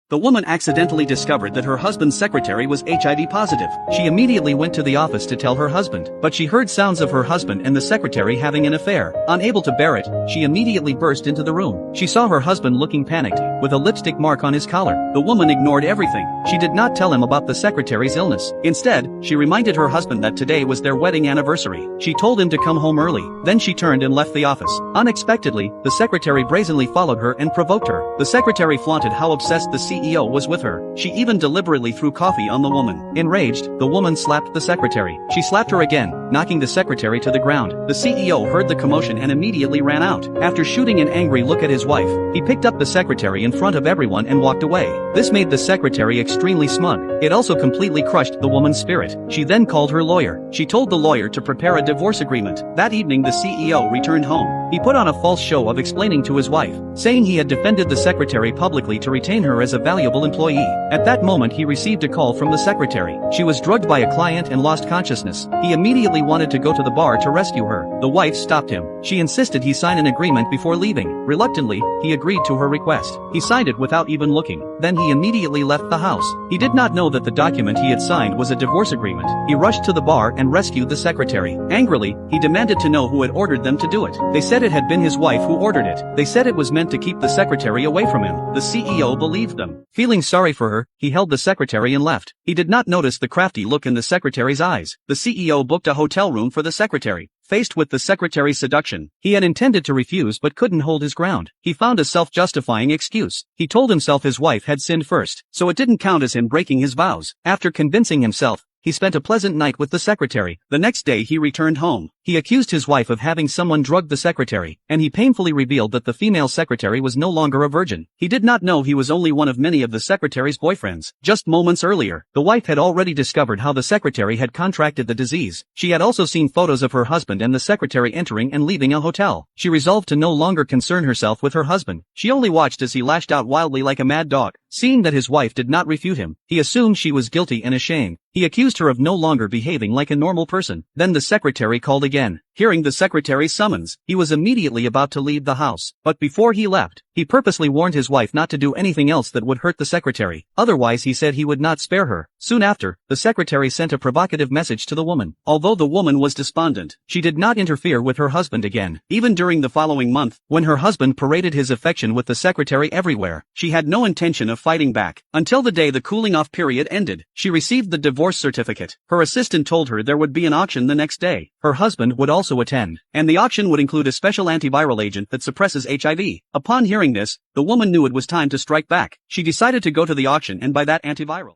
The woman accidentally discovered that her husband's secretary was HIV positive. She immediately went to the office to tell her husband, but she heard sounds of her husband and the secretary having an affair. Unable to bear it, she immediately burst into the room. She saw her husband looking panicked, with a lipstick mark on his collar. The woman ignored everything. She did not tell him about the secretary's illness. Instead, she reminded her husband that today was their wedding anniversary. She told him to come home early. Then she turned and left the office. Unexpectedly, the secretary brazenly followed her and provoked her. The secretary flaunted how obsessed the CEO was with her. She even deliberately threw coffee on the woman. Enraged, the woman slapped the secretary. She slapped her again, knocking the secretary to the ground. The CEO heard the commotion and immediately ran out. After shooting an angry look at his wife, he picked up the secretary in front of everyone and walked away. This made the secretary extremely smug. It also completely crushed the woman's spirit. She then called her lawyer. She told the lawyer to prepare a divorce agreement. That evening the CEO returned home. He put on a false show of explaining to his wife, saying he had defended the secretary publicly to retain her as a valuable employee. At that moment he received a call from the secretary. She was drugged by a client and lost consciousness. He immediately wanted to go to the bar to rescue her. The wife stopped him. She insisted he sign an agreement before leaving. Reluctantly, he agreed to her request. He signed it without even looking. Then he immediately left the house. He did not know that the document he had signed was a divorce agreement. He rushed to the bar and rescued the secretary. Angrily, he demanded to know who had ordered them to do it. They said it had been his wife who ordered it. They said it was meant to keep the secretary away from him. The CEO believed them. Feeling sorry for her, he held the secretary and left. He did not notice the crafty look in the secretary's eyes. The CEO booked a hotel room for the secretary. Faced with the secretary's seduction, he had intended to refuse but couldn't hold his ground. He found a self-justifying excuse. He told himself his wife had sinned first, so it didn't count as him breaking his vows. After convincing himself, he spent a pleasant night with the secretary. The next day he returned home. He accused his wife of having someone drug the secretary, and he painfully revealed that the female secretary was no longer a virgin. He did not know he was only one of many of the secretary's boyfriends. Just moments earlier, the wife had already discovered how the secretary had contracted the disease. She had also seen photos of her husband and the secretary entering and leaving a hotel. She resolved to no longer concern herself with her husband. She only watched as he lashed out wildly like a mad dog. Seeing that his wife did not refute him, he assumed she was guilty and ashamed. He accused her of no longer behaving like a normal person. Then the secretary called again. Hearing the secretary's summons, he was immediately about to leave the house. But before he left, he purposely warned his wife not to do anything else that would hurt the secretary. Otherwise he said he would not spare her. Soon after, the secretary sent a provocative message to the woman. Although the woman was despondent, she did not interfere with her husband again. Even during the following month, when her husband paraded his affection with the secretary everywhere, she had no intention of fighting back. Until the day the cooling-off period ended, she received the divorce certificate. Her assistant told her there would be an auction the next day. Her husband would also attend, and the auction would include a special antiviral agent that suppresses HIV. Upon hearing this, the woman knew it was time to strike back. She decided to go to the auction and buy that antiviral.